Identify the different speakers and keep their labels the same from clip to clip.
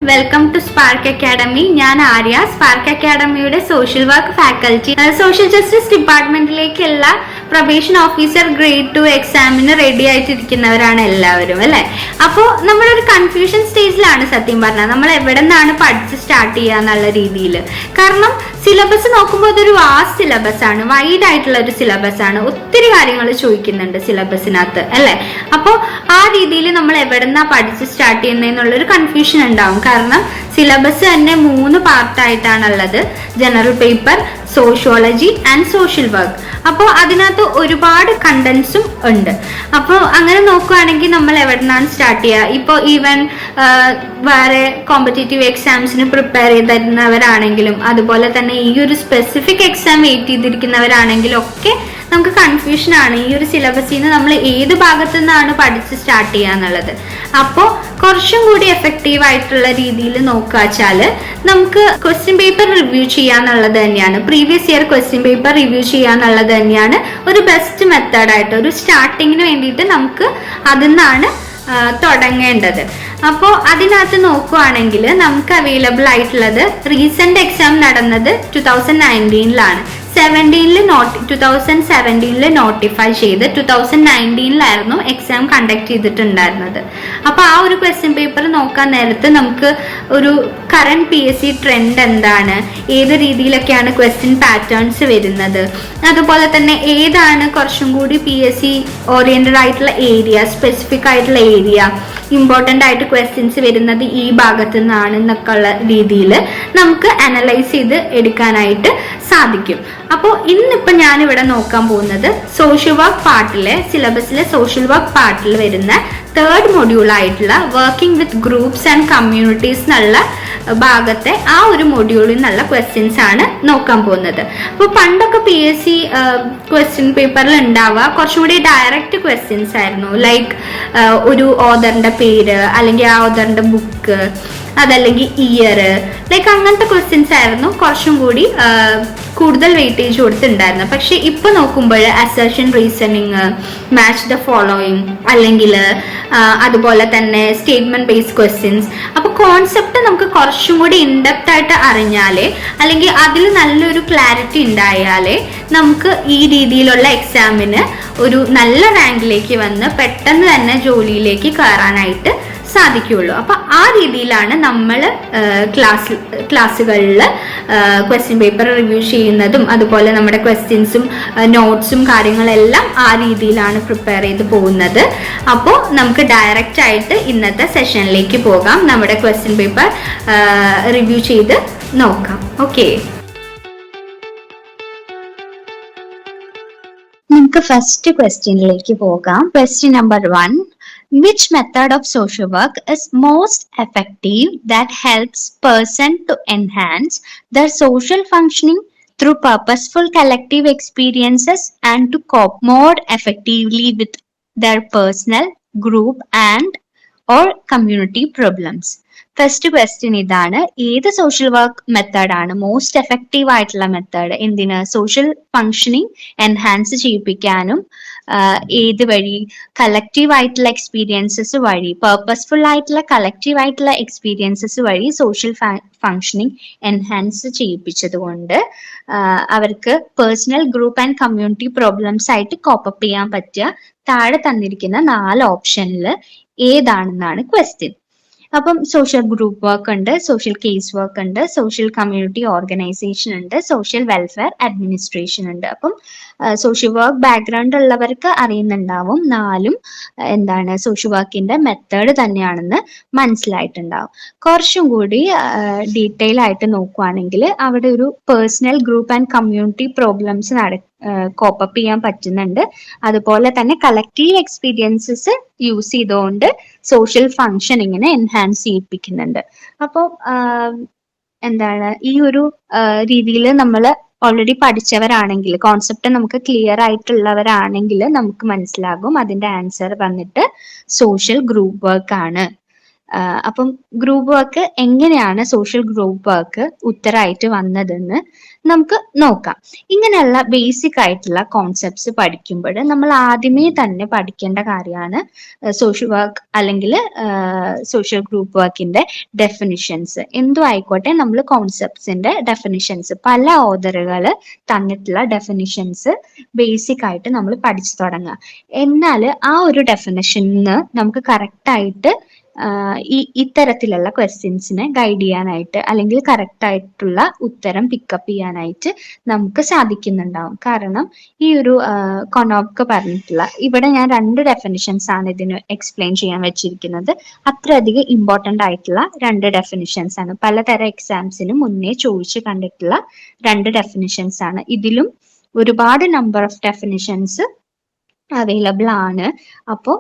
Speaker 1: Welcome to Spark academy. ഞാൻ Arya, Spark അക്കാഡമിയുടെ social work faculty. Social justice ഡിപ്പാർട്ട്മെന്റിലേക്കുള്ള probation officer grade 2 എക്സാമിന് ready ആയിട്ടിരിക്കുന്നവരാണ് എല്ലാവരും, അല്ലെ? അപ്പോൾ നമ്മളൊരു കൺഫ്യൂഷൻ സ്റ്റേജിലാണ് സത്യം പറഞ്ഞാൽ. നമ്മൾ എവിടെ നിന്നാണ് പഠിച്ച് സ്റ്റാർട്ട് ചെയ്യുക എന്നുള്ള രീതിയിൽ. കാരണം സിലബസ് നോക്കുമ്പോൾ അതൊരു വാസ്റ്റ് സിലബസ് ആണ്, വൈഡ് ആയിട്ടുള്ള ഒരു സിലബസ് ആണ്. ഒത്തിരി കാര്യങ്ങൾ ചോദിക്കുന്നുണ്ട് സിലബസിനകത്ത്, അല്ലെ? അപ്പോൾ ആ രീതിയിൽ നമ്മൾ എവിടെ നിന്നാ പഠിച്ച് സ്റ്റാർട്ട് ചെയ്യുന്നതെന്നുള്ളൊരു കൺഫ്യൂഷൻ ഉണ്ടാവും. കാരണം സിലബസ് തന്നെ 3 പാർട്ടായിട്ടാണുള്ളത്: general paper, sociology and social work. അപ്പോൾ അതിനകത്ത് ഒരുപാട് കണ്ടന്റ്സും ഉണ്ട്. അപ്പോൾ അങ്ങനെ നോക്കുകയാണെങ്കിൽ നമ്മൾ എവിടെ നിന്നാണ് സ്റ്റാർട്ട് ചെയ്യുക? ഇപ്പോൾ ഈവൻ വേറെ കോമ്പറ്റേറ്റീവ് എക്സാംസിന് പ്രിപ്പയർ ചെയ്തിരുന്നവരാണെങ്കിലും അതുപോലെ തന്നെ ഈ ഒരു സ്പെസിഫിക് എക്സാം വെയിറ്റ് ചെയ്തിരിക്കുന്നവരാണെങ്കിലും ഒക്കെ നമുക്ക് കൺഫ്യൂഷൻ ആണ് ഈ ഒരു സിലബസിൽ നിന്ന് നമ്മൾ ഏത് ഭാഗത്തു നിന്നാണ് പഠിച്ച് സ്റ്റാർട്ട് ചെയ്യുക എന്നുള്ളത്. അപ്പോൾ കുറച്ചും കൂടി എഫക്റ്റീവ് ആയിട്ടുള്ള രീതിയിൽ നോക്കുക വെച്ചാൽ നമുക്ക് ക്വസ്റ്റ്യൻ പേപ്പർ റിവ്യൂ ചെയ്യാന്നുള്ളത് തന്നെയാണ്. Previous year question paper review ചെയ്യാന്നുള്ളത് തന്നെയാണ് ഒരു ബെസ്റ്റ് മെത്തേഡായിട്ട്. ഒരു സ്റ്റാർട്ടിങ്ങിന് വേണ്ടിയിട്ട് നമുക്ക് അതിൽ നിന്നാണ് തുടങ്ങേണ്ടത്. അപ്പോൾ അതിനകത്ത് നോക്കുകയാണെങ്കിൽ നമുക്ക് അവൈലബിൾ ആയിട്ടുള്ളത് റീസെന്റ് എക്സാം നടന്നത് 2019 2017 നോട്ടിഫൈ ചെയ്ത് 2019 എക്സാം കണ്ടക്ട് ചെയ്തിട്ടുണ്ടായിരുന്നത്. അപ്പൊ ആ ഒരു ക്വസ്റ്റ്യൻ പേപ്പർ നോക്കാൻ നേരത്ത് നമുക്ക് ഒരു കറന്റ് PSC ട്രെൻഡ് എന്താണ്, ഏത് രീതിയിലൊക്കെയാണ് ക്വസ്റ്റ്യൻ പാറ്റേൺസ് വരുന്നത്, അതുപോലെ തന്നെ ഏതാണ് കുറച്ചും കൂടി PSC ഓറിയന്റഡ് ആയിട്ടുള്ള ഏരിയ, സ്പെസിഫിക് ആയിട്ടുള്ള ഏരിയ, ഇമ്പോർട്ടൻ്റ് ആയിട്ട് ക്വസ്റ്റ്യൻസ് വരുന്നത് ഈ ഭാഗത്തു നിന്നാണ് എന്നൊക്കെ ഉള്ള രീതിയിൽ നമുക്ക് അനലൈസ് ചെയ്ത് എടുക്കാനായിട്ട് സാധിക്കും. അപ്പോൾ ഇന്നിപ്പോൾ ഞാനിവിടെ നോക്കാൻ പോകുന്നത് സോഷ്യൽ വർക്ക് പാർട്ടിലെ സിലബസിലെ സോഷ്യൽ വർക്ക് പാർട്ടിൽ വരുന്ന 3rd മൊഡ്യൂൾ ആയിട്ടുള്ള working with groups and communities എന്നുള്ള ഭാഗത്തെ ആ ഒരു മൊഡ്യൂളിൽ നിന്നുള്ള ക്വസ്റ്റ്യൻസ് ആണ് നോക്കാൻ പോകുന്നത്. അപ്പോൾ പണ്ടൊക്കെ PSC ക്വസ്റ്റ്യൻ പേപ്പറിൽ ഉണ്ടാവുക കുറച്ചും കൂടി ഡയറക്റ്റ് ക്വസ്റ്റ്യൻസ് ആയിരുന്നു. ലൈക്ക് ഒരു ഓഥറിന്റെ പേര്, അല്ലെങ്കിൽ ആ ഓഥറിന്റെ ബുക്ക്, അതല്ലെങ്കിൽ ഇയർ, ലൈക്ക് അങ്ങനത്തെ ക്വസ്റ്റ്യൻസ് ആയിരുന്നു കുറച്ചും കൂടി കൂടുതൽ വെയിറ്റേജ് കൊടുത്തിട്ടുണ്ടായിരുന്നു. പക്ഷെ ഇപ്പൊ നോക്കുമ്പോൾ assertion, reasoning, match the following, അല്ലെങ്കിൽ അതുപോലെ തന്നെ സ്റ്റേറ്റ്മെന്റ് ബേസ്ഡ് ക്വസ്റ്റ്യൻസ്. അപ്പൊ കോൺസെപ്റ്റ് നമുക്ക് കുറച്ചും കൂടി ഇൻഡെപ്ത് ആയിട്ട് അറിഞ്ഞാലേ, അല്ലെങ്കിൽ അതിൽ നല്ലൊരു ക്ലാരിറ്റി ഉണ്ടായാലേ നമുക്ക് ഈ രീതിയിലുള്ള എക്സാമിന് ഒരു നല്ല റാങ്കിലേക്ക് വന്ന് പെട്ടെന്ന് തന്നെ ജോലിയിലേക്ക് കയറാനായിട്ട് സാധിക്കുള്ളൂ. അപ്പൊ ആ രീതിയിലാണ് നമ്മൾ ക്ലാസ്സുകളിൽ ക്വസ്റ്റ്യൻ പേപ്പർ റിവ്യൂ ചെയ്യുന്നതും അതുപോലെ നമ്മുടെ ക്വസ്റ്റ്യൻസും നോട്ട്സും കാര്യങ്ങളെല്ലാം ആ രീതിയിലാണ് പ്രിപ്പയർ ചെയ്ത് പോകുന്നത്. അപ്പോൾ നമുക്ക് ഡയറക്റ്റ് ആയിട്ട് ഇന്നത്തെ സെഷനിലേക്ക് പോകാം, നമ്മുടെ ക്വസ്റ്റ്യൻ പേപ്പർ റിവ്യൂ ചെയ്ത് നോക്കാം. ഓക്കെ, നമുക്ക് ഫസ്റ്റ് ക്വസ്റ്റ്യനിലേക്ക് പോകാം. Question number 1: Which method of social work is most effective that helps person to enhance their social functioning through purposeful collective experiences and to cope more effectively with their personal, group and or community problems? First question ഇതാണ്: ഏത് social work മെത്തേഡാണ് most effective ആയിട്ടുള്ള method? എന്തിന്? Social functioning enhance ചെയ്യിപ്പിക്കാനും ഏത് വഴി? Collective ആയിട്ടുള്ള experiences വഴി, purposeful ആയിട്ടുള്ള കളക്റ്റീവ് ആയിട്ടുള്ള എക്സ്പീരിയൻസസ് വഴി സോഷ്യൽ ഫങ്ഷനിങ് എൻഹാൻസ് ചെയ്യിപ്പിച്ചത് കൊണ്ട് അവർക്ക് personal, group and community problems ആയിട്ട് കോപ്പപ്പ് ചെയ്യാൻ പറ്റുക താഴെ തന്നിരിക്കുന്ന 4 ഓപ്ഷനിൽ ഏതാണെന്നാണ് ക്വസ്റ്റ്യൻ. അപ്പം സോഷ്യൽ ഗ്രൂപ്പ് വർക്ക് ഉണ്ട്, സോഷ്യൽ കേസ് വർക്ക് ഉണ്ട്, സോഷ്യൽ കമ്മ്യൂണിറ്റി ഓർഗനൈസേഷൻ ഉണ്ട്, സോഷ്യൽ വെൽഫെയർ അഡ്മിനിസ്ട്രേഷൻ ഉണ്ട്. അപ്പം സോഷ്യൽ വർക്ക് ബാക്ക്ഗ്രൗണ്ട് ഉള്ളവർക്ക് അറിയുന്നുണ്ടാവും 4ഉം എന്താണ് സോഷ്യൽ വർക്കിന്റെ മെത്തേഡ് തന്നെയാണെന്ന് മനസ്സിലായിട്ടുണ്ടാവും. കുറച്ചും കൂടി ഡീറ്റെയിൽ ആയിട്ട് നോക്കുവാണെങ്കിൽ അവിടെ ഒരു personal, group and community problems cope up ചെയ്യാൻ പറ്റുന്നുണ്ട്. അതുപോലെ തന്നെ കളക്റ്റീവ് എക്സ്പീരിയൻസസ് യൂസ് ചെയ്തുകൊണ്ട് സോഷ്യൽ ഫങ്ഷനിങ്ങിനെ എൻഹാൻസ് ചെയ്യിപ്പിക്കുന്നുണ്ട്. അപ്പോൾ എന്താണ് ഈ ഒരു രീതിയിൽ നമ്മൾ ഓൾറെഡി പഠിച്ചവരാണെങ്കിൽ, കോൺസെപ്റ്റ് നമുക്ക് ക്ലിയർ ആയിട്ടുള്ളവരാണെങ്കിൽ നമുക്ക് മനസ്സിലാകും അതിന്റെ ആൻസർ വന്നിട്ട് സോഷ്യൽ ഗ്രൂപ്പ് വർക്ക് ആണ്. അപ്പം ഗ്രൂപ്പ് വർക്ക് എങ്ങനെയാണ് സോഷ്യൽ ഗ്രൂപ്പ് വർക്ക് ഉത്തരമായിട്ട് വന്നതെന്ന് നമുക്ക് നോക്കാം. ഇങ്ങനെയുള്ള ബേസിക് ആയിട്ടുള്ള കോൺസെപ്റ്റ്സ് പഠിക്കുമ്പോൾ നമ്മൾ ആദ്യമേ തന്നെ പഠിക്കേണ്ട കാര്യമാണ് സോഷ്യൽ വർക്ക് അല്ലെങ്കിൽ സോഷ്യൽ ഗ്രൂപ്പ് വർക്കിന്റെ ഡെഫിനിഷൻസ്. എന്തും ആയിക്കോട്ടെ, നമ്മൾ കോൺസെപ്റ്റ്സിന്റെ ഡെഫിനിഷൻസ്, പല ഓതറുകൾ തന്നിട്ടുള്ള ഡെഫിനിഷൻസ് ബേസിക് ആയിട്ട് നമ്മൾ പഠിച്ചു തുടങ്ങുക. എന്നാൽ ആ ഒരു ഡെഫിനിഷന് നമുക്ക് കറക്റ്റ് ആയിട്ട് ഇത്തരത്തിലുള്ള ക്വസ്റ്റ്യൻസിനെ ഗൈഡ് ചെയ്യാനായിട്ട് അല്ലെങ്കിൽ കറക്റ്റ് ആയിട്ടുള്ള ഉത്തരം പിക്കപ്പ് ചെയ്യാനായിട്ട് നമുക്ക് സാധിക്കുന്നുണ്ടാവും. കാരണം ഈ ഒരു കൊണോപ്ക പറഞ്ഞിട്ടുള്ള, ഇവിടെ ഞാൻ 2 ഡെഫിനിഷൻസ് ആണ് ഇതിന് എക്സ്പ്ലെയിൻ ചെയ്യാൻ വെച്ചിരിക്കുന്നത്. അത്രയധികം ഇമ്പോർട്ടൻ്റ് ആയിട്ടുള്ള 2 ഡെഫിനിഷൻസ് ആണ്. പലതരം എക്സാംസിന് മുന്നേ ചോദിച്ചു കണ്ടിട്ടുള്ള 2 ഡെഫിനിഷൻസ് ആണ്. ഇതിലും ഒരുപാട് നമ്പർ ഓഫ് ഡെഫിനിഷൻസ് അവൈലബിൾ ആണ്. അപ്പോൾ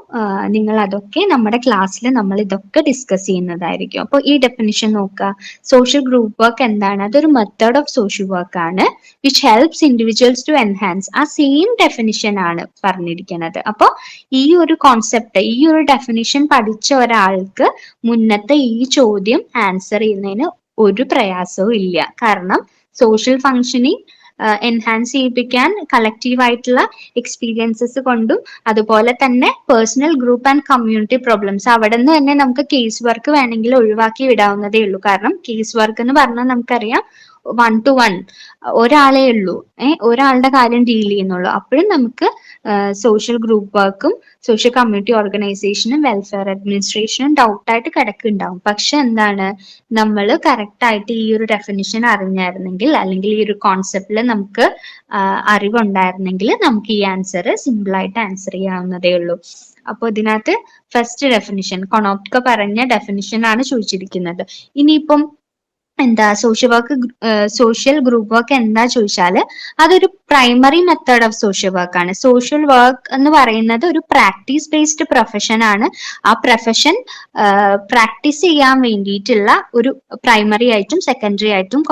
Speaker 1: നിങ്ങൾ അതൊക്കെ നമ്മുടെ ക്ലാസ്സിൽ നമ്മൾ ഇതൊക്കെ ഡിസ്കസ് ചെയ്യുന്നതായിരിക്കും. അപ്പോൾ ഈ ഡെഫിനിഷൻ നോക്കുക. സോഷ്യൽ ഗ്രൂപ്പ് വർക്ക് എന്താണ്? അതൊരു മെത്തേഡ് ഓഫ് സോഷ്യൽ വർക്ക് ആണ് which helps individuals to enhance. ആ സെയിം ഡെഫിനിഷൻ ആണ് പറഞ്ഞിരിക്കുന്നത്. അപ്പോൾ ഈ ഒരു കോൺസെപ്റ്റ്, ഈ ഒരു ഡെഫിനിഷൻ പഠിച്ച ഒരാൾക്ക് മുന്നത്തെ ഈ ചോദ്യം ആൻസർ ചെയ്യുന്നതിന് ഒരു പ്രയാസവും ഇല്ല. കാരണം സോഷ്യൽ ഫങ്ഷനിങ് എൻഹാൻസ് ചെയ്യിപ്പിക്കാൻ കളക്റ്റീവ് ആയിട്ടുള്ള എക്സ്പീരിയൻസസ് കൊണ്ടും അതുപോലെ തന്നെ personal group and community problems, അവിടെ നിന്ന് തന്നെ നമുക്ക് കേസ് വർക്ക് വേണമെങ്കിൽ ഒഴിവാക്കി വിടാവുന്നതേ ഉള്ളൂ. കാരണം കേസ് വർക്ക് എന്ന് പറഞ്ഞാൽ നമുക്കറിയാം 1 to 1 ഒരാളേ ഉള്ളൂ, ഒരാളുടെ കാര്യം ഡീൽ ചെയ്യുന്നുള്ളൂ. അപ്പോഴും നമുക്ക് സോഷ്യൽ ഗ്രൂപ്പ് വർക്കും സോഷ്യൽ കമ്മ്യൂണിറ്റി ഓർഗനൈസേഷനും വെൽഫെയർ അഡ്മിനിസ്ട്രേഷനും ഡൗട്ടായിട്ട് കിടക്കുന്നുണ്ടാവും. പക്ഷെ എന്താണ്, നമ്മൾ കറക്റ്റ് ആയിട്ട് ഈ ഒരു ഡെഫിനിഷൻ അറിഞ്ഞായിരുന്നെങ്കിൽ അല്ലെങ്കിൽ ഈ ഒരു കോൺസെപ്റ്റിൽ നമുക്ക് അറിവുണ്ടായിരുന്നെങ്കിൽ നമുക്ക് ഈ ആൻസർ സിമ്പിൾ ആയിട്ട് ആൻസർ ചെയ്യാവുന്നതേ ഉള്ളൂ. അപ്പോൾ ഇതിനകത്ത് ഫസ്റ്റ് ഡെഫിനിഷൻ കൊണോപ്ക പറഞ്ഞ ഡെഫിനിഷൻ ആണ് ചോദിച്ചിരിക്കുന്നത്. ഇനിയിപ്പം എന്താ സോഷ്യൽ ഗ്രൂപ്പ് വർക്ക് എന്താ ചോദിച്ചാല് അതൊരു primary method of social work ആണ്. സോഷ്യൽ വർക്ക് എന്ന് പറയുന്നത് ഒരു പ്രാക്ടീസ് ബേസ്ഡ് പ്രൊഫഷൻ ആണ്. ആ പ്രൊഫഷൻ പ്രാക്ടീസ് ചെയ്യാൻ വേണ്ടിയിട്ടുള്ള ഒരു പ്രൈമറി ആയിട്ടും സെക്കൻഡറി ആയിട്ടും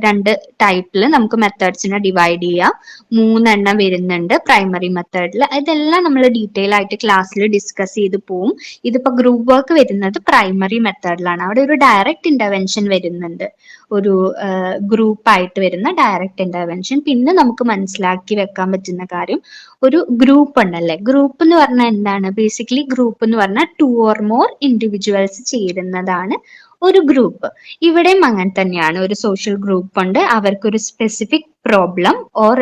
Speaker 1: 2 ടൈപ്പിൽ നമുക്ക് മെത്തേഡ്സിനെ ഡിവൈഡ് ചെയ്യാം. 3 വരുന്നുണ്ട് പ്രൈമറി മെത്തേഡിൽ. ഇതെല്ലാം നമ്മൾ ഡീറ്റെയിൽ ആയിട്ട് ക്ലാസ്സിൽ ഡിസ്കസ് ചെയ്ത് പോവും. ഇതിപ്പോ ഗ്രൂപ്പ് വർക്ക് വരുന്നത് പ്രൈമറി മെത്തേഡിലാണ്. അവിടെ ഒരു ഡയറക്റ്റ് ഇന്റർവെൻഷൻ വരുന്നുണ്ട്, ഒരു ഗ്രൂപ്പായിട്ട് വരുന്ന ഡയറക്റ്റ് ഇന്റർവെൻഷൻ. പിന്നെ നമുക്ക് മനസ്സിലാക്കി വെക്കാൻ പറ്റുന്ന കാര്യം, ഒരു ഗ്രൂപ്പ് ഉണ്ടല്ലേ, ഗ്രൂപ്പ് എന്ന് പറഞ്ഞാൽ എന്താണ്? ബേസിക്കലി ഗ്രൂപ്പ് എന്ന് പറഞ്ഞാൽ 2 or more ഇൻഡിവിജ്വൽസ് ചേരുന്നതാണ് ഒരു ഗ്രൂപ്പ്. ഇവിടെയും അങ്ങനെ തന്നെയാണ്. ഒരു സോഷ്യൽ ഗ്രൂപ്പ് ഉണ്ട്, അവർക്കൊരു സ്പെസിഫിക് പ്രോബ്ലം ഓർ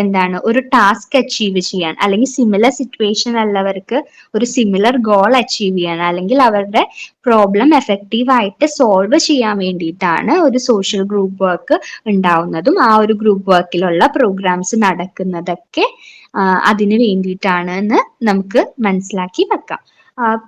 Speaker 1: എന്താണ് ഒരു ടാസ്ക് അച്ചീവ് ചെയ്യാൻ, അല്ലെങ്കിൽ സിമിലർ സിറ്റുവേഷൻ ഉള്ളവർക്ക് ഒരു സിമിലർ ഗോൾ അച്ചീവ് ചെയ്യാൻ, അല്ലെങ്കിൽ അവരുടെ പ്രോബ്ലം എഫക്റ്റീവ് ആയിട്ട് സോൾവ് ചെയ്യാൻ വേണ്ടിയിട്ടാണ് ഒരു സോഷ്യൽ ഗ്രൂപ്പ് വർക്ക് ഉണ്ടാവുന്നതും ആ ഒരു ഗ്രൂപ്പ് വർക്കിലുള്ള പ്രോഗ്രാംസ് നടക്കുന്നതൊക്കെ അതിന് വേണ്ടിയിട്ടാണ് എന്ന് നമുക്ക് മനസ്സിലാക്കി വെക്കാം.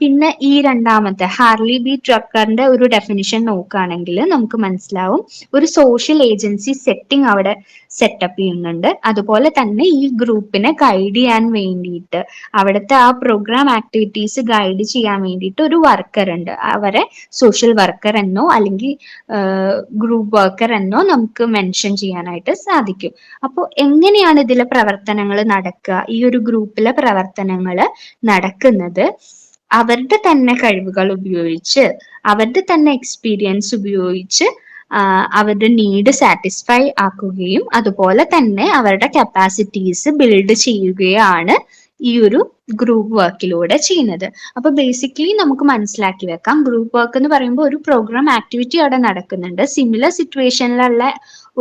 Speaker 1: പിന്നെ ഈ രണ്ടാമത്തെ ഹാർലി ബി ട്രക്കറിന്റെ ഒരു ഡെഫിനിഷൻ നോക്കുകയാണെങ്കിൽ നമുക്ക് മനസ്സിലാവും, ഒരു സോഷ്യൽ ഏജൻസി സെറ്റിംഗ് അവിടെ സെറ്റപ്പ് ചെയ്യുന്നുണ്ട്. അതുപോലെ തന്നെ ഈ ഗ്രൂപ്പിനെ ഗൈഡ് ചെയ്യാൻ വേണ്ടിയിട്ട്, അവിടുത്തെ ആ പ്രോഗ്രാം ആക്ടിവിറ്റീസ് ഗൈഡ് ചെയ്യാൻ വേണ്ടിയിട്ട് ഒരു വർക്കർ ഉണ്ട്. അവരെ സോഷ്യൽ വർക്കർ എന്നോ അല്ലെങ്കിൽ ഗ്രൂപ്പ് വർക്കർ എന്നോ നമുക്ക് മെൻഷൻ ചെയ്യാനായിട്ട് സാധിക്കും. അപ്പോൾ എങ്ങനെയാണ് ഇതിലെ പ്രവർത്തനങ്ങൾ നടക്കുക? ഈ ഒരു ഗ്രൂപ്പിലെ പ്രവർത്തനങ്ങൾ നടക്കുന്നത് അവരുടെ തന്നെ കഴിവുകൾ ഉപയോഗിച്ച്, അവരുടെ തന്നെ എക്സ്പീരിയൻസ് ഉപയോഗിച്ച് അവരുടെ നീഡ് സാറ്റിസ്ഫൈ ആക്കുകയും അതുപോലെ തന്നെ അവരുടെ കപ്പാസിറ്റീസ് ബിൽഡ് ചെയ്യുകയാണ് ഈ ഒരു ഗ്രൂപ്പ് വർക്കിലൂടെ ചെയ്യുന്നത്. അപ്പൊ ബേസിക്കലി നമുക്ക് മനസ്സിലാക്കി വെക്കാം, ഗ്രൂപ്പ് വർക്ക് എന്ന് പറയുമ്പോൾ ഒരു പ്രോഗ്രാം ആക്ടിവിറ്റി അവിടെ നടക്കുന്നുണ്ട്, സിമിലർ സിറ്റുവേഷനിലുള്ള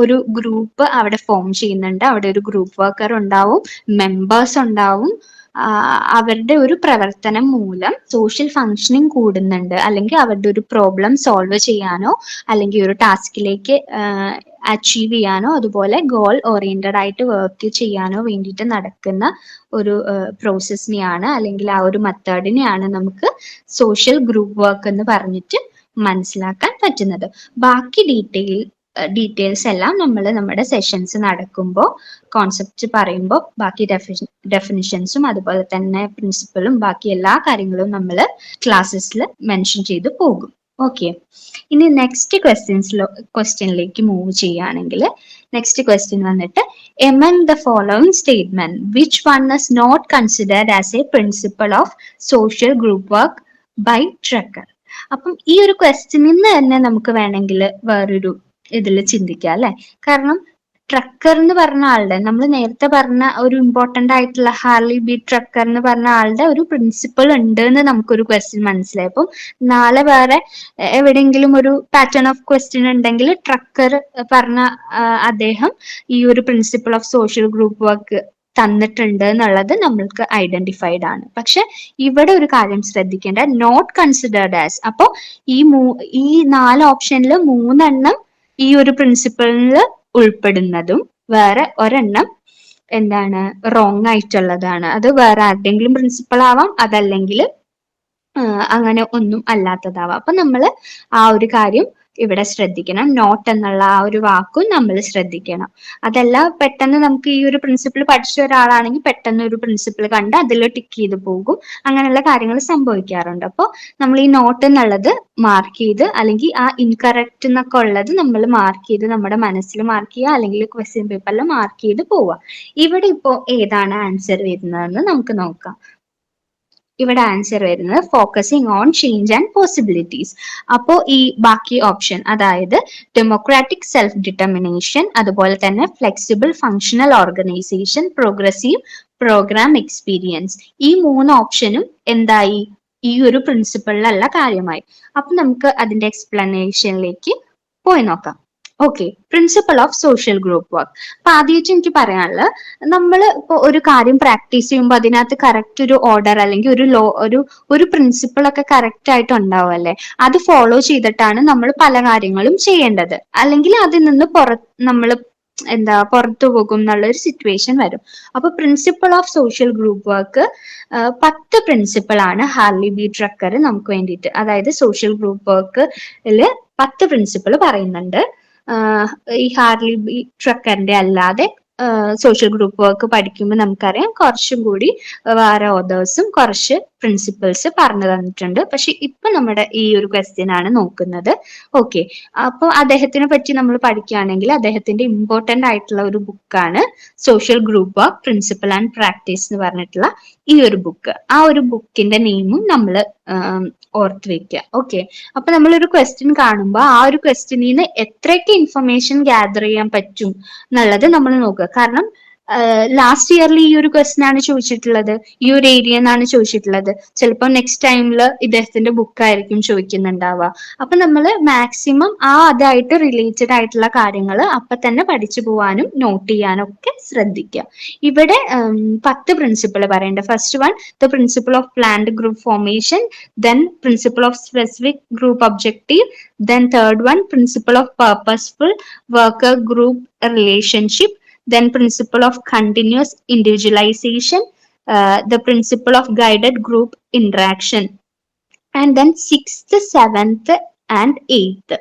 Speaker 1: ഒരു ഗ്രൂപ്പ് അവിടെ ഫോം ചെയ്യുന്നുണ്ട്, അവിടെ ഒരു ഗ്രൂപ്പ് വർക്കർ ഉണ്ടാവും, മെമ്പേഴ്സ് ഉണ്ടാവും. അവരുടെ ഒരു പ്രവർത്തനം മൂലം സോഷ്യൽ ഫങ്ഷനിങ് കൂടുന്നുണ്ട്, അല്ലെങ്കിൽ അവരുടെ ഒരു പ്രോബ്ലം സോൾവ് ചെയ്യാനോ അല്ലെങ്കിൽ ഒരു ടാസ്കിലേക്ക് അച്ചീവ് ചെയ്യാനോ അതുപോലെ ഗോൾ ഓറിയന്റഡ് ആയിട്ട് വർക്ക് ചെയ്യാനോ വേണ്ടിയിട്ട് നടക്കുന്ന ഒരു പ്രോസസ്സിനെയാണ് അല്ലെങ്കിൽ ആ ഒരു മെത്തേഡിനെയാണ് നമുക്ക് സോഷ്യൽ ഗ്രൂപ്പ് വർക്ക് എന്ന് പറഞ്ഞിട്ട് മനസ്സിലാക്കാൻ പറ്റുന്നത്. ബാക്കി ഡീറ്റെയിൽസ് എല്ലാം നമ്മൾ നമ്മുടെ സെഷൻസ് നടക്കുമ്പോൾ കോൺസെപ്റ്റ് പറയുമ്പോൾ ബാക്കി ഡെഫിനിഷൻസും അതുപോലെ തന്നെ പ്രിൻസിപ്പലും ബാക്കി എല്ലാ കാര്യങ്ങളും നമ്മൾ ക്ലാസ്സസിൽ മെൻഷൻ ചെയ്ത് പോകും. ഓക്കെ, ഇനി നെക്സ്റ്റ് ക്വസ്റ്റ്യനിലേക്ക് മൂവ് ചെയ്യുകയാണെങ്കിൽ നെക്സ്റ്റ് ക്വസ്റ്റ്യൻ വന്നിട്ട്, among the following statement which one is not considered as a principle of social group work by Trecker. അപ്പം ഈ ഒരു ക്വസ്റ്റ്യനിൽ നിന്ന് തന്നെ നമുക്ക് വേണമെങ്കിൽ വേറൊരു ഇതിൽ ചിന്തിക്കാം അല്ലെ. കാരണം ട്രക്കർ എന്ന് പറഞ്ഞ ആളുടെ, നമ്മൾ നേരത്തെ പറഞ്ഞ ഒരു ഇമ്പോർട്ടന്റ് ആയിട്ടുള്ള ഹാർലി ബി ട്രക്കർ എന്ന് പറഞ്ഞ ആളുടെ ഒരു പ്രിൻസിപ്പിൾ ഉണ്ട് എന്ന് നമുക്കൊരു ക്വസ്റ്റ്യൻ മനസ്സിലായി. അപ്പം നാളെ വേറെ എവിടെയെങ്കിലും ഒരു പാറ്റേൺ ഓഫ് ക്വസ്റ്റ്യൻ ഉണ്ടെങ്കിൽ ട്രക്കർ പറഞ്ഞ അദ്ദേഹം ഈ ഒരു principle of social group work തന്നിട്ടുണ്ട് എന്നുള്ളത് നമ്മൾക്ക് ഐഡന്റിഫൈഡ് ആണ്. പക്ഷെ ഇവിടെ ഒരു കാര്യം ശ്രദ്ധിക്കേണ്ട, നോട്ട് കൺസിഡേർഡ് ആസ്. അപ്പോ ഈ 4 ഓപ്ഷനിൽ 3 ഈ ഒരു പ്രിൻസിപ്പിളിൽ ഉൾപ്പെടുന്നതും വേറെ ഒരെണ്ണം എന്താണ് റോങ് ആയിട്ടുള്ളതാണ്. അത് വേറെ ആരുടെങ്കിലും പ്രിൻസിപ്പിൾ ആവാം, അതല്ലെങ്കിൽ അങ്ങനെ ഒന്നും അല്ലാത്തതാവാം. അപ്പൊ നമ്മൾ ആ ഒരു കാര്യം ഇവിടെ ശ്രദ്ധിക്കണം. നോട്ട് എന്നുള്ള ആ ഒരു വാക്കും നമ്മൾ ശ്രദ്ധിക്കണം. അതല്ല പെട്ടെന്ന് നമുക്ക് ഈ ഒരു പ്രിൻസിപ്പിൾ പഠിച്ച ഒരാളാണെങ്കിൽ പെട്ടെന്ന് ഒരു പ്രിൻസിപ്പിൾ കണ്ട് അതിൽ ടിക്ക് ചെയ്ത് പോകും. അങ്ങനെയുള്ള കാര്യങ്ങൾ സംഭവിക്കാറുണ്ട്. അപ്പോൾ നമ്മൾ ഈ നോട്ട് എന്നുള്ളത് മാർക്ക് ചെയ്ത്, അല്ലെങ്കിൽ ആ ഇൻകറക്റ്റ് എന്നൊക്കെ ഉള്ളത് നമ്മൾ മാർക്ക് ചെയ്ത് നമ്മുടെ മനസ്സിൽ മാർക്ക് ചെയ്യുക, അല്ലെങ്കിൽ ക്വസ്റ്റ്യൻ പേപ്പറിൽ മാർക്ക് ചെയ്ത് പോവുക. ഇവിടെ ഇപ്പോ ഏതാണ് ആൻസർ വരുന്നതെന്ന് നമുക്ക് നോക്കാം. ഇവിടെ ആൻസർ വരുന്നത് focusing on change and possibilities. അപ്പോൾ ഈ ബാക്കി ഓപ്ഷൻ, അതായത് ഡെമോക്രാറ്റിക് സെൽഫ് ഡിറ്റർമിനേഷൻ, അതുപോലെ തന്നെ flexible functional organisation, progressive programme experience, ഈ 3 ഓപ്ഷനും എന്തായി, ഈ ഒരു പ്രിൻസിപ്പിളിലല്ല കാര്യമായി. അപ്പൊ നമുക്ക് അതിന്റെ എക്സ്പ്ലനേഷനിലേക്ക് പോയി നോക്കാം. Okay, principle of social group work. അപ്പൊ ആദ്യമായിട്ട് എനിക്ക് പറയാനുള്ളത്, നമ്മൾ ഇപ്പൊ ഒരു കാര്യം പ്രാക്ടീസ് ചെയ്യുമ്പോൾ അതിനകത്ത് കറക്റ്റ് ഒരു ഓർഡർ അല്ലെങ്കിൽ ഒരു ലോ, ഒരു പ്രിൻസിപ്പിൾ ഒക്കെ കറക്റ്റ് ആയിട്ട് ഉണ്ടാവും അല്ലെ. അത് ഫോളോ ചെയ്തിട്ടാണ് നമ്മൾ പല കാര്യങ്ങളും ചെയ്യേണ്ടത്. അല്ലെങ്കിൽ അതിൽ നിന്ന് നമ്മൾ പുറത്തു പോകും എന്നുള്ള ഒരു സിറ്റുവേഷൻ വരും. അപ്പൊ principle of social group work 10 principle ആണ് ഹാർലി ബി ട്രക്കർ നമുക്ക് വേണ്ടിയിട്ട്, അതായത് സോഷ്യൽ ഗ്രൂപ്പ് വർക്കില് 10 പ്രിൻസിപ്പിൾ പറയുന്നുണ്ട്. ഈ ഹാർലി ബി ട്രക്കറിന്റെ അല്ലാതെ സോഷ്യൽ ഗ്രൂപ്പ് വർക്ക് പഠിക്കുമ്പോൾ നമുക്കറിയാം കുറച്ചും കൂടി വേറെ ഓതേഴ്സും കുറച്ച് പ്രിൻസിപ്പിൾസ് പറഞ്ഞു തന്നിട്ടുണ്ട്. പക്ഷെ ഇപ്പൊ നമ്മുടെ ഈ ഒരു ക്വസ്റ്റ്യൻ ആണ് നോക്കുന്നത്. ഓക്കെ, അപ്പൊ അദ്ദേഹത്തിനെ പറ്റി നമ്മൾ പഠിക്കുകയാണെങ്കിൽ അദ്ദേഹത്തിന്റെ ഇമ്പോർട്ടന്റ് ആയിട്ടുള്ള ഒരു ബുക്കാണ് social group work principle and practice എന്ന് പറഞ്ഞിട്ടുള്ള ഈ ഒരു ബുക്ക്. ആ ഒരു ബുക്കിന്റെ നെയിമും നമ്മൾ ഓർത്ത് വെക്കുക. ഓക്കെ, അപ്പൊ നമ്മളൊരു ക്വസ്റ്റ്യൻ കാണുമ്പോൾ ആ ഒരു ക്വസ്റ്റ്യനിൽ നിന്ന് എത്രയൊക്കെ ഇൻഫർമേഷൻ ഗ്യാദർ ചെയ്യാൻ പറ്റും എന്നുള്ളത് നമ്മൾ നോക്കുക. കാരണം ലാസ്റ്റ് ഇയറിൽ ഈ ഒരു ക്വസ്റ്റ്യൻ ആണ് ചോദിച്ചിട്ടുള്ളത്, ഈ ഒരു ഏരിയ എന്നാണ് ചോദിച്ചിട്ടുള്ളത്. ചിലപ്പോൾ നെക്സ്റ്റ് ടൈമിൽ ഇദ്ദേഹത്തിന്റെ ബുക്കായിരിക്കും ചോദിക്കുന്നുണ്ടാവുക. അപ്പൊ നമ്മൾ മാക്സിമം അതായിട്ട് റിലേറ്റഡ് ആയിട്ടുള്ള കാര്യങ്ങൾ അപ്പൊ തന്നെ പഠിച്ചു പോവാനും നോട്ട് ചെയ്യാനും ഒക്കെ ശ്രദ്ധിക്കുക. ഇവിടെ 10 പ്രിൻസിപ്പിൾ പറയേണ്ടത്. First one, the principle of planned group formation, then principle of specific group objective, then third one, principle of purposeful worker group relationship, then principle of continuous individualization, the principle of guided group interaction, and then 6th, 7th and 8th.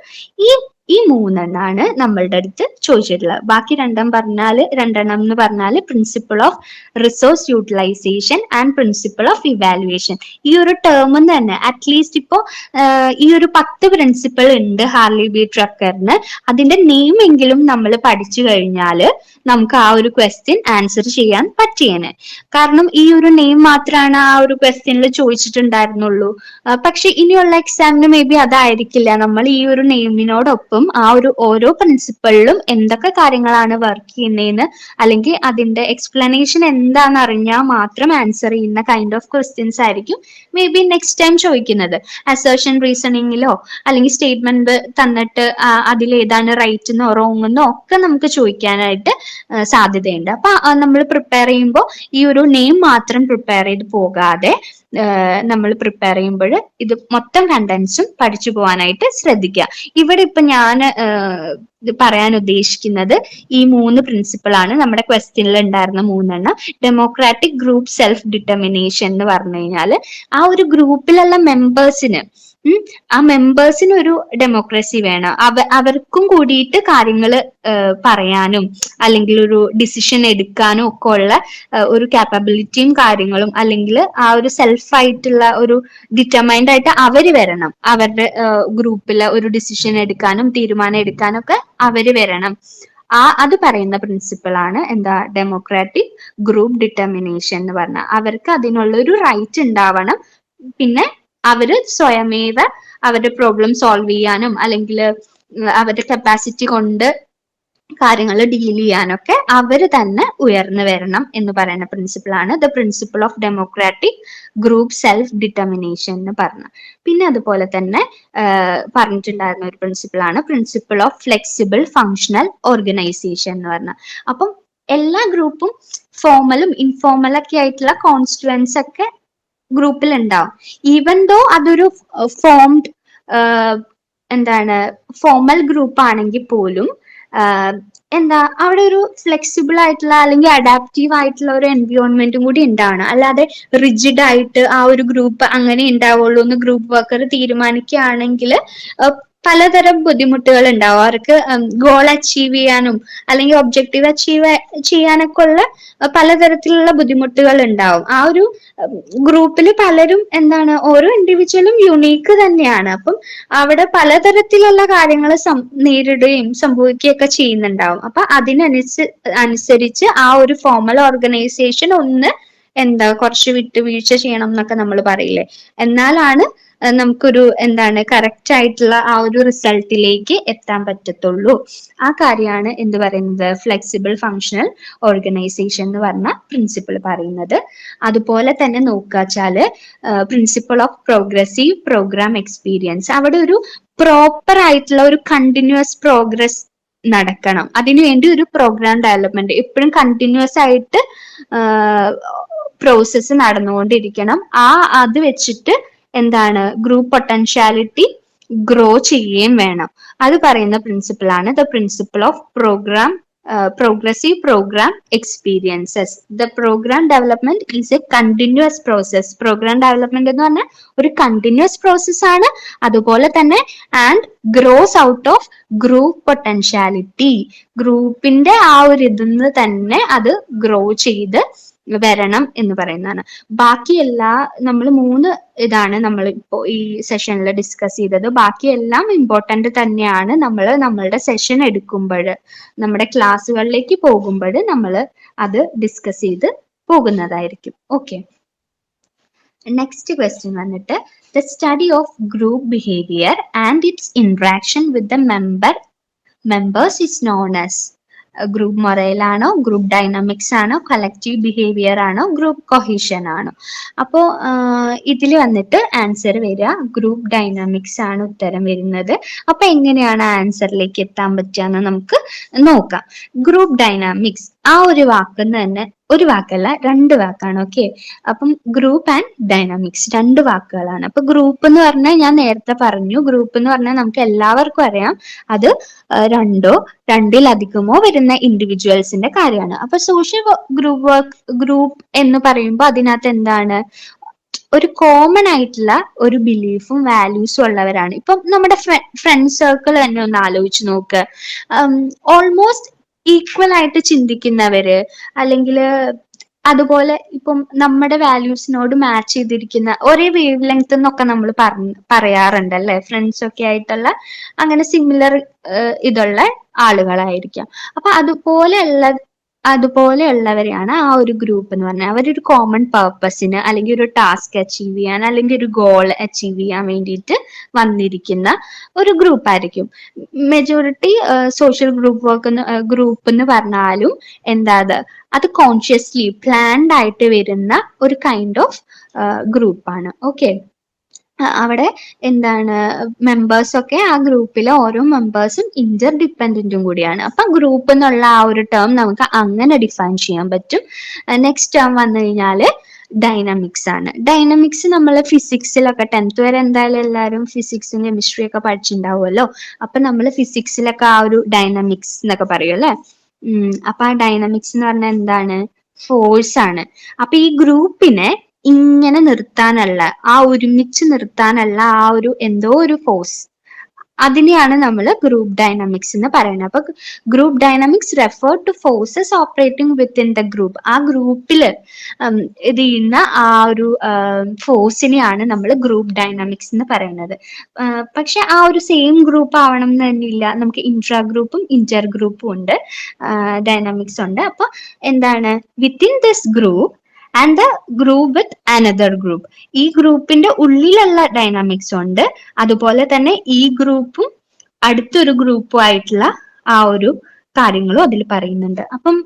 Speaker 1: ഈ 3 നമ്മളുടെ അടുത്ത് ചോദിച്ചിട്ടുള്ളത്. ബാക്കി രണ്ടെണ്ണം എന്ന് പറഞ്ഞാൽ principle of resource utilisation and principle of evaluation. ഈ ഒരു ടേം തന്നെ അറ്റ്ലീസ്റ്റ് ഇപ്പോ ഈ ഒരു 10 പ്രിൻസിപ്പിൾ ഉണ്ട് ഹാർലി ബി ട്രക്കറിന്. അതിന്റെ നെയിം എങ്കിലും നമ്മൾ പഠിച്ചു കഴിഞ്ഞാൽ നമുക്ക് ആ ഒരു ക്വസ്റ്റ്യൻ ആൻസർ ചെയ്യാൻ പറ്റിയേനെ. കാരണം ഈ ഒരു നെയിം മാത്രമാണ് ആ ഒരു ക്വസ്റ്റ്യനിൽ ചോദിച്ചിട്ടുണ്ടായിരുന്നുള്ളൂ. പക്ഷെ ഇനിയുള്ള എക്സാമിന് മേ ബി അതായിരിക്കില്ല. നമ്മൾ ഈ ഒരു നെയിമിനോടൊപ്പം ആ ഒരു ഓരോ പ്രിൻസിപ്പിളിലും എന്തൊക്കെ കാര്യങ്ങളാണ് വർക്ക് ചെയ്യുന്നതെന്ന്, അല്ലെങ്കിൽ അതിന്റെ എക്സ്പ്ലനേഷൻ എന്താണെന്ന് അറിഞ്ഞാൽ മാത്രം ആൻസർ ചെയ്യുന്ന കൈൻഡ് ഓഫ് ക്വസ്റ്റ്യൻസ് ആയിരിക്കും മേ ബി നെക്സ്റ്റ് ടൈം ചോദിക്കുന്നത്. അസേർഷൻ റീസണിങ്ങിലോ അല്ലെങ്കിൽ സ്റ്റേറ്റ്മെന്റ് തന്നിട്ട് അതിലേതാണ് റൈറ്റ് എന്നോ റോങ് എന്നോ ഒക്കെ നമുക്ക് ചോദിക്കാനായിട്ട് സാധ്യതയുണ്ട്. അപ്പൊ നമ്മൾ പ്രിപ്പയർ ചെയ്യുമ്പോൾ ഈ ഒരു നെയിം മാത്രം പ്രിപ്പയർ ചെയ്ത് പോകാതെ നമ്മൾ പ്രിപ്പയർ ചെയ്യുമ്പോൾ ഇത് മൊത്തം കണ്ടന്റ്സും പഠിച്ചു പോകാനായിട്ട് ശ്രദ്ധിക്കുക. ഇവിടെ ഇപ്പൊ ഞാൻ പറയാൻ ഉദ്ദേശിക്കുന്നത് ഈ 3 പ്രിൻസിപ്പിൾ ആണ്. നമ്മുടെ ക്വസ്റ്റ്യനിൽ ഉണ്ടായിരുന്ന 3. ഡെമോക്രാറ്റിക് ഗ്രൂപ്പ് സെൽഫ് ഡിറ്റർമിനേഷൻ എന്ന് പറഞ്ഞു കഴിഞ്ഞാൽ ആ ഒരു ഗ്രൂപ്പിലുള്ള മെമ്പേഴ്സിന് ആ മെമ്പേഴ്സിന് ഒരു ഡെമോക്രസി വേണം. അവർക്കും കൂടിയിട്ട് കാര്യങ്ങൾ പറയാനും അല്ലെങ്കിൽ ഒരു ഡിസിഷൻ എടുക്കാനും ഒക്കെ ഉള്ള ഒരു കാപ്പബിലിറ്റിയും കാര്യങ്ങളും, അല്ലെങ്കിൽ ആ ഒരു സെൽഫായിട്ടുള്ള ഒരു ഡിറ്റർമൈൻഡ് ആയിട്ട് അവര് വരണം. അവരുടെ ഗ്രൂപ്പിൽ ഒരു ഡിസിഷൻ എടുക്കാനും തീരുമാനം എടുക്കാനും ഒക്കെ അവര് വരണം. അത് പറയുന്ന പ്രിൻസിപ്പിൾ ആണ് എന്താ, ഡെമോക്രാറ്റിക് ഗ്രൂപ്പ് ഡിറ്റർമിനേഷൻ എന്ന് പറഞ്ഞാൽ അവർക്ക് അതിനുള്ള ഒരു റൈറ്റ് ഉണ്ടാവണം. പിന്നെ അവര് സ്വയമേവ അവരുടെ പ്രോബ്ലം സോൾവ് ചെയ്യാനും അല്ലെങ്കിൽ അവരുടെ കപ്പാസിറ്റി കൊണ്ട് കാര്യങ്ങൾ ഡീൽ ചെയ്യാനൊക്കെ അവർ തന്നെ ഉയർന്നു വരണം എന്ന് പറയുന്ന പ്രിൻസിപ്പിളാണ് the principle of democratic group self determination എന്ന് പറഞ്ഞ. പിന്നെ അതുപോലെ തന്നെ പറഞ്ഞിട്ടുണ്ടായിരുന്ന ഒരു പ്രിൻസിപ്പിളാണ് principle of flexible functional organisation എന്ന് പറഞ്ഞ. അപ്പം എല്ലാ ഗ്രൂപ്പും ഫോമലും ഇൻഫോർമലൊക്കെ ആയിട്ടുള്ള കോൺസ്റ്റുവൻസ് ഒക്കെ ഗ്രൂപ്പിൽ ഉണ്ടാവും. ഈവൻ ദോ അതൊരു ഫോംഡ് എന്താണ് ഫോമൽ ഗ്രൂപ്പ് ആണെങ്കിൽ പോലും എന്താ അവിടെ ഒരു ഫ്ലെക്സിബിൾ ആയിട്ടുള്ള അല്ലെങ്കിൽ അഡാപ്റ്റീവ് ആയിട്ടുള്ള ഒരു എൻവയോൺമെന്റും കൂടി ഉണ്ടാവണം. അല്ലാതെ റിജിഡ് ആയിട്ട് ആ ഒരു ഗ്രൂപ്പ് അങ്ങനെ ഉണ്ടാവുള്ളൂ എന്ന് ഗ്രൂപ്പ് വർക്കർ തീരുമാനിക്കുകയാണെങ്കിൽ പലതരം ബുദ്ധിമുട്ടുകൾ ഉണ്ടാവും. അവർക്ക് ഗോൾ അച്ചീവ് ചെയ്യാനും അല്ലെങ്കിൽ ഒബ്ജക്റ്റീവ് അച്ചീവ് ചെയ്യാനൊക്കെ ഉള്ള പലതരത്തിലുള്ള ബുദ്ധിമുട്ടുകൾ ഉണ്ടാവും. ആ ഒരു ഗ്രൂപ്പിൽ പലരും എന്താണ് ഓരോ ഇൻഡിവിജ്വലും യുണീക്ക് തന്നെയാണ്. അപ്പം അവിടെ പലതരത്തിലുള്ള കാര്യങ്ങൾ നേരിടുകയും സംഭവിക്കുകയൊക്കെ ചെയ്യുന്നുണ്ടാവും. അപ്പൊ അനുസരിച്ച് ആ ഒരു ഫോമൽ ഓർഗനൈസേഷൻ ഒന്ന് എന്താ കുറച്ച് വിട്ടുവീഴ്ച ചെയ്യണം എന്നൊക്കെ നമ്മൾ പറയില്ലേ, എന്നാലാണ് നമുക്കൊരു എന്താണ് കറക്റ്റ് ആയിട്ടുള്ള ആ ഒരു റിസൾട്ടിലേക്ക് എത്താൻ പറ്റത്തുള്ളൂ. ആ കാര്യമാണ് എന്ത് പറയുന്നത് ഫ്ലെക്സിബിൾ ഫങ്ഷണൽ ഓർഗനൈസേഷൻ എന്ന് പറഞ്ഞ പ്രിൻസിപ്പിൾ പറയുന്നത്. അതുപോലെ തന്നെ നോക്കാച്ചാല് principle of progressive programme experience, അവിടെ ഒരു പ്രോപ്പർ ആയിട്ടുള്ള ഒരു കണ്ടിന്യൂസ് പ്രോഗ്രസ് നടക്കണം. അതിനുവേണ്ടി ഒരു പ്രോഗ്രാം ഡെവലപ്മെന്റ് എപ്പോഴും കണ്ടിന്യൂസ് ആയിട്ട് പ്രോസസ്സ് നടന്നുകൊണ്ടിരിക്കണം. അത് വെച്ചിട്ട് എന്താണ് ഗ്രൂപ്പ് പൊട്ടൻഷ്യാലിറ്റി ഗ്രോ ചെയ്യുകയും വേണം. അത് പറയുന്ന പ്രിൻസിപ്പിളാണ് the principle of progressive program experiences. The program development is a continuous process. Program development എന്ന് പറഞ്ഞാൽ ഒരു കണ്ടിന്യൂസ് പ്രോസസ് ആണ്. അതുപോലെ തന്നെ and gross out of group potentiality, ഗ്രൂപ്പിന്റെ ആ ഒരു ഇതിന്ന് തന്നെ അത് ഗ്രോ ചെയ്ത് വരണം എന്ന് പറയുന്നതാണ്. ബാക്കിയെല്ലാ നമ്മൾ 3 ഇതാണ് നമ്മൾ ഇപ്പോ ഈ സെഷനിൽ ഡിസ്കസ് ചെയ്തത്. ബാക്കിയെല്ലാം ഇമ്പോർട്ടന്റ് തന്നെയാണ്. നമ്മൾ നമ്മളുടെ സെഷൻ എടുക്കുമ്പോൾ നമ്മുടെ ക്ലാസ്സുകളിലേക്ക് പോകുമ്പോൾ നമ്മൾ അത് ഡിസ്കസ് ചെയ്ത് പോകുന്നതായിരിക്കും. ഓക്കെ, നെക്സ്റ്റ് ക്വസ്റ്റ്യൻ വന്നിട്ട് the study of group behaviour and it's interaction with the members is known as group morale ആണോ, ഗ്രൂപ്പ് ഡൈനാമിക്സ് ആണോ, കളക്റ്റീവ് ബിഹേവിയർ ആണോ, ഗ്രൂപ്പ് കൊഹീഷൻ ആണോ? അപ്പോ ഇതിൽ വന്നിട്ട് ആൻസർ വരിക ഗ്രൂപ്പ് ഡൈനാമിക്സ് ആണ് ഉത്തരം വരുന്നത്. അപ്പൊ എങ്ങനെയാണ് ആൻസറിലേക്ക് എത്താൻ പറ്റുക നമുക്ക് നോക്കാം. ഗ്രൂപ്പ് ഡൈനാമിക്സ് ആ ഒരു വാക്കെന്ന് തന്നെ ഒരു വാക്കല്ല 2 വാക്കാണ്. ഓക്കെ, അപ്പം ഗ്രൂപ്പ് ആൻഡ് ഡൈനാമിക്സ് 2 വാക്കുകളാണ്. അപ്പൊ ഗ്രൂപ്പ് എന്ന് പറഞ്ഞാൽ ഞാൻ നേരത്തെ പറഞ്ഞു, ഗ്രൂപ്പ് എന്ന് പറഞ്ഞാൽ നമുക്ക് എല്ലാവർക്കും അറിയാം അത് 2ഓ 2-ലധികമോ വരുന്ന ഇൻഡിവിജ്വൽസിന്റെ കാര്യമാണ്. അപ്പൊ സോഷ്യൽ ഗ്രൂപ്പ് എന്ന് പറയുമ്പോൾ അതിനകത്ത് എന്താണ് ഒരു കോമൺ ആയിട്ടുള്ള ഒരു ബിലീഫും വാല്യൂസും ഉള്ളവരാണ്. ഇപ്പം നമ്മുടെ ഫ്രണ്ട് സർക്കിൾ തന്നെ ഒന്ന് ആലോചിച്ച് നോക്ക്. ഓൾമോസ്റ്റ് ഈക്വൽ ആയിട്ട് ചിന്തിക്കുന്നവര് അല്ലെങ്കിൽ അതുപോലെ ഇപ്പം നമ്മുടെ വാല്യൂസിനോട് മാച്ച് ചെയ്തിരിക്കുന്ന ഒരേ വേവ് ലെങ്ത് എന്നൊക്കെ നമ്മൾ പറയാറുണ്ട് അല്ലെ, ഫ്രണ്ട്സ് ഒക്കെ ആയിട്ടുള്ള അങ്ങനെ സിമിലർ ഇതുള്ള ആളുകളായിരിക്കാം. അപ്പൊ അതുപോലെയുള്ളവരെയാണ് ആ ഒരു ഗ്രൂപ്പ് എന്ന് പറഞ്ഞാൽ. അവരൊരു കോമൺ പർപ്പസിന് അല്ലെങ്കിൽ ഒരു ടാസ്ക് അച്ചീവ് ചെയ്യാൻ അല്ലെങ്കിൽ ഒരു ഗോൾ അച്ചീവ് ചെയ്യാൻ വേണ്ടിയിട്ട് വന്നിരിക്കുന്ന ഒരു ഗ്രൂപ്പ് ആയിരിക്കും. മെജോറിറ്റി സോഷ്യൽ ഗ്രൂപ്പ് എന്ന് പറഞ്ഞാലും എന്താ അത് കോൺഷ്യസ്ലി പ്ലാൻഡ് ആയിട്ട് വരുന്ന ഒരു കൈൻഡ് ഓഫ് ഗ്രൂപ്പാണ്. ഓക്കെ, അവിടെ എന്താണ് മെമ്പേഴ്സ് ഒക്കെ ആ ഗ്രൂപ്പിലെ ഓരോ മെമ്പേഴ്സും ഇന്റർ ഡിപ്പെൻഡന്റും കൂടിയാണ്. അപ്പൊ ഗ്രൂപ്പ് എന്നുള്ള ആ ഒരു ടേം നമുക്ക് അങ്ങനെ ഡിഫൈൻ ചെയ്യാൻ പറ്റും. നെക്സ്റ്റ് ടേം വന്നു കഴിഞ്ഞാല് ഡൈനാമിക്സ് ആണ്. ഡൈനാമിക്സ് നമ്മൾ ഫിസിക്സിലൊക്കെ 10th വരെ എന്തായാലും എല്ലാവരും ഫിസിക്സും കെമിസ്ട്രി ഒക്കെ പഠിച്ചിട്ടുണ്ടാവുമല്ലോ. അപ്പൊ നമ്മൾ ഫിസിക്സിലൊക്കെ ആ ഒരു ഡൈനാമിക്സ് എന്നൊക്കെ പറയും അല്ലെ. അപ്പൊ ആ ഡൈനാമിക്സ് എന്ന് പറഞ്ഞാൽ എന്താണ് ഫോഴ്സ് ആണ്. അപ്പൊ ഈ ഗ്രൂപ്പിനെ ഇങ്ങനെ നിർത്താനുള്ള ഒരുമിച്ച് നിർത്താനുള്ള ആ ഒരു എന്തോ ഒരു ഫോഴ്സ്, അതിനെയാണ് നമ്മൾ ഗ്രൂപ്പ് ഡൈനാമിക്സ് എന്ന് പറയുന്നത്. അപ്പൊ group dynamics refer to forces operating within the group. ആ ഗ്രൂപ്പിൽ ഇത് ചെയ്യുന്ന ആ ഒരു ഫോഴ്സിനെയാണ് നമ്മൾ ഗ്രൂപ്പ് ഡൈനാമിക്സ് എന്ന് പറയുന്നത്. പക്ഷെ ആ ഒരു സെയിം ഗ്രൂപ്പ് ആവണം എന്ന് തന്നെയില്ല. നമുക്ക് ഇൻട്രാ ഗ്രൂപ്പും ഇന്റർ ഗ്രൂപ്പും ഉണ്ട്, ഡൈനാമിക്സ് ഉണ്ട്. അപ്പൊ എന്താണ് within this group and the group with another group. ഈ ഗ്രൂപ്പിന്റെ ഉള്ളിലുള്ള ഡൈനാമിക്സ് ഉണ്ട്, അതുപോലെ തന്നെ ഈ ഗ്രൂപ്പും അടുത്തൊരു ഗ്രൂപ്പും ആയിട്ടുള്ള ആ ഒരു കാര്യങ്ങളും അതിൽ പറയുന്നുണ്ട്. അപ്പം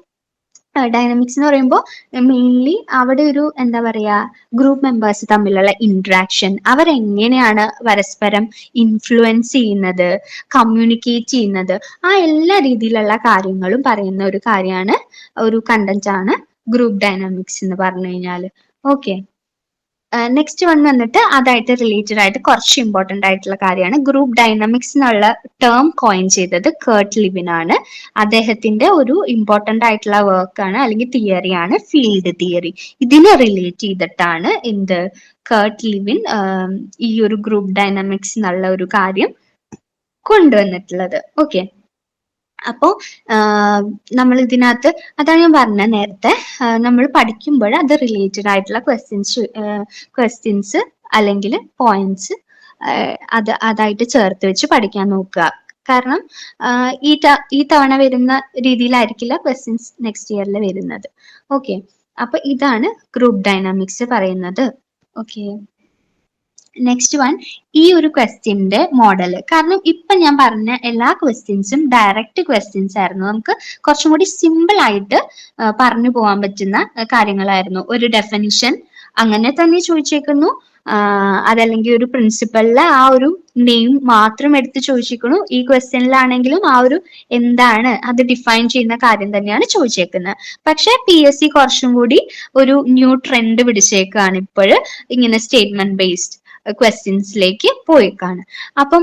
Speaker 1: ഡൈനാമിക്സ് എന്ന് പറയുമ്പോൾ മെയിൻലി അവിടെ ഒരു എന്താ പറയാ, ഗ്രൂപ്പ് മെമ്പേഴ്സ് തമ്മിലുള്ള ഇന്ററാക്ഷൻ, അവരെങ്ങനെയാണ് പരസ്പരം ഇൻഫ്ലുവൻസ് ചെയ്യുന്നത്, കമ്മ്യൂണിക്കേറ്റ് ചെയ്യുന്നത്, ആ എല്ലാ രീതിയിലുള്ള കാര്യങ്ങളും പറയുന്ന ഒരു കാര്യമാണ്, ഒരു കണ്ടന്റ് ആണ് ഗ്രൂപ്പ് ഡൈനാമിക്സ് എന്ന് പറഞ്ഞു കഴിഞ്ഞാൽ. ഓക്കെ, നെക്സ്റ്റ് വൺ വന്നിട്ട് അതായിട്ട് റിലേറ്റഡ് ആയിട്ട് കുറച്ച് ഇമ്പോർട്ടന്റ് ആയിട്ടുള്ള കാര്യമാണ്. ഗ്രൂപ്പ് ഡൈനാമിക്സ് എന്നുള്ള ടേം കോയിൻ ചെയ്തത് കേർട്ട് ലിവിൻ ആണ്. അദ്ദേഹത്തിന്റെ ഒരു ഇമ്പോർട്ടന്റ് ആയിട്ടുള്ള വർക്കാണ് അല്ലെങ്കിൽ തിയറിയാണ് ഫീൽഡ് തിയറി. ഇതിനെ റിലേറ്റ് ചെയ്തിട്ടാണ് എന്ത് കേർട്ട് ലിവിൻ ഈ ഒരു ഗ്രൂപ്പ് ഡൈനാമിക്സ് എന്നുള്ള ഒരു കാര്യം കൊണ്ടുവന്നിട്ടുള്ളത്. ഓക്കെ, അപ്പോ നമ്മൾ ഇതിനകത്ത് അതാണ് ഞാൻ പറഞ്ഞ നേരത്തെ, നമ്മൾ പഠിക്കുമ്പോൾ അത് റിലേറ്റഡ് ആയിട്ടുള്ള ക്വസ്റ്റ്യൻസ് അല്ലെങ്കിൽ പോയിന്റ്സ് അതായിട്ട് ചേർത്ത് വെച്ച് പഠിക്കാൻ നോക്കുക. കാരണം ഈ തവണ വരുന്ന രീതിയിലായിരിക്കില്ല ക്വസ്റ്റ്യൻസ് നെക്സ്റ്റ് ഇയറിൽ വരുന്നത്. ഓക്കെ, അപ്പൊ ഇതാണ് ഗ്രൂപ്പ് ഡൈനാമിക്സ് പറയുന്നത്. ഓക്കെ, നെക്സ്റ്റ് വൺ, ഈ ഒരു ക്വസ്റ്റ്യന്റെ മോഡൽ. കാരണം ഇപ്പൊ ഞാൻ പറഞ്ഞ എല്ലാ ക്വസ്റ്റ്യൻസും ഡയറക്റ്റ് ക്വസ്റ്റ്യൻസ് ആയിരുന്നു, നമുക്ക് കുറച്ചും കൂടി സിമ്പിൾ ആയിട്ട് പറഞ്ഞു പോകാൻ പറ്റുന്ന കാര്യങ്ങളായിരുന്നു. ഒരു ഡെഫിനിഷൻ അങ്ങനെ തന്നെ ചോദിച്ചേക്കുന്നു, അതല്ലെങ്കിൽ ഒരു പ്രിൻസിപ്പലിലെ ആ ഒരു നെയിം മാത്രം എടുത്ത് ചോദിച്ചിരിക്കുന്നു. ഈ ക്വസ്റ്റ്യനിലാണെങ്കിലും ആ ഒരു എന്താണ് അത് ഡിഫൈൻ ചെയ്യുന്ന കാര്യം തന്നെയാണ് ചോദിച്ചേക്കുന്നത്. പക്ഷെ PSC കുറച്ചും കൂടി ഒരു ന്യൂ ട്രെൻഡ് പിടിച്ചേക്കാണ് ഇപ്പോൾ, ഇങ്ങനെ സ്റ്റേറ്റ്മെന്റ് ബേസ്ഡ് ക്വസ്റ്റ്യൻസിലേക്ക് പോയിക്കാണ്. അപ്പം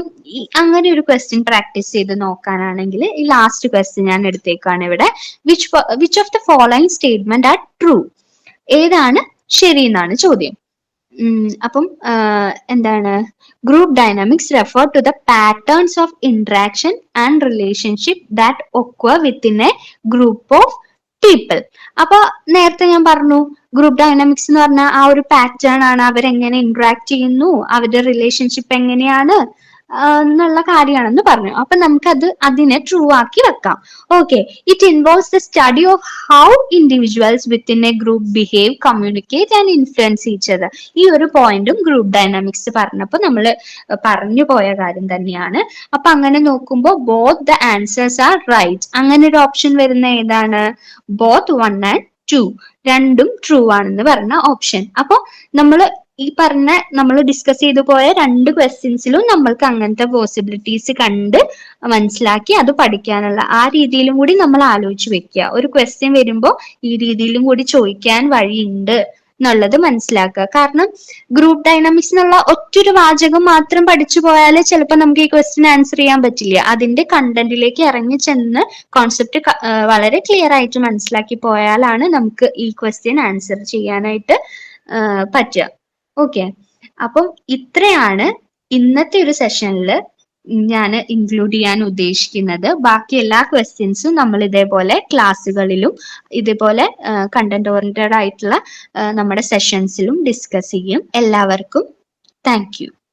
Speaker 1: അങ്ങനെ ഒരു ക്വസ്റ്റ്യൻ പ്രാക്ടീസ് ചെയ്ത് നോക്കാനാണെങ്കിൽ ഈ ലാസ്റ്റ് ക്വസ്റ്റ്യൻ ഞാൻ എടുത്തേക്കാണ് ഇവിടെ. Which of the following statement are true? ഏതാണ് ശരി എന്നാണ് ചോദ്യം. അപ്പം എന്താണ്, group dynamics refer to the patterns of interaction and relationship that occur within a group of people. അപ്പൊ നേരത്തെ ഞാൻ പറഞ്ഞു ഗ്രൂപ്പ് ഡൈനാമിക്സ് എന്ന് പറഞ്ഞാൽ ആ ഒരു പാറ്റേൺ ആണ്, അവരെങ്ങനെ ഇന്ററാക്ട് ചെയ്യുന്നു, അവരുടെ റിലേഷൻഷിപ്പ് എങ്ങനെയാണ് എന്നുള്ള കാര്യമാണെന്ന് പറഞ്ഞു. അപ്പൊ നമുക്കത് അതിനെ ട്രൂ ആക്കി വെക്കാം. Okay, it involves the study of how individuals within a group behave, communicate and influence each other. ഈ ഒരു പോയിന്റും ഗ്രൂപ്പ് ഡൈനാമിക്സ് പറഞ്ഞപ്പോൾ നമ്മൾ പറഞ്ഞു പോയ കാര്യം തന്നെയാണ്. അപ്പൊ അങ്ങനെ നോക്കുമ്പോൾ both the answers are right. അങ്ങനെ ഒരു ഓപ്ഷൻ വരുന്ന ഏതാണ്? ബോത്ത് 1 and 2 രണ്ടും ട്രൂ ആണെന്ന് പറഞ്ഞ ഓപ്ഷൻ. അപ്പൊ നമ്മൾ ഈ പറഞ്ഞ നമ്മൾ ഡിസ്കസ് ചെയ്തു പോയ രണ്ട് ക്വസ്റ്റ്യൻസിലും നമ്മൾക്ക് അങ്ങനത്തെ പോസിബിലിറ്റീസ് കണ്ട് മനസ്സിലാക്കി അത് പഠിക്കാനുള്ള ആ രീതിയിലും കൂടി നമ്മൾ ആലോചിച്ച് വെക്കുക. ഒരു ക്വസ്റ്റ്യൻ വരുമ്പോൾ ഈ രീതിയിലും കൂടി ചോദിക്കാൻ വഴിയുണ്ട് എന്നുള്ളത് മനസ്സിലാക്കുക. കാരണം ഗ്രൂപ്പ് ഡൈനാമിക്സ് എന്നുള്ള ഒറ്റൊരു വാചകം മാത്രം പഠിച്ചു പോയാൽ ചിലപ്പോൾ നമുക്ക് ഈ ക്വസ്റ്റ്യൻ ആൻസർ ചെയ്യാൻ പറ്റില്ല. അതിന്റെ കണ്ടന്റിലേക്ക് ഇറങ്ങി ചെന്ന് കോൺസെപ്റ്റ് വളരെ ക്ലിയർ ആയിട്ട് മനസ്സിലാക്കി പോയാലാണ് നമുക്ക് ഈ ക്വസ്റ്റ്യൻ ആൻസർ ചെയ്യാനായിട്ട് പറ്റുക. ഓക്കെ, അപ്പം ഇത്രയാണ് ഇന്നത്തെ ഒരു സെഷനിൽ ഞാൻ ഇൻക്ലൂഡ് ചെയ്യാൻ ഉദ്ദേശിക്കുന്നത്. ബാക്കി എല്ലാ ക്വസ്റ്റ്യൻസും നമ്മൾ ഇതേപോലെ ക്ലാസ്സുകളിലും ഇതേപോലെ കണ്ടന്റ് ഓറിയന്റഡ് ആയിട്ടുള്ള നമ്മുടെ സെഷൻസിലും ഡിസ്കസ് ചെയ്യും. എല്ലാവർക്കും താങ്ക് യു.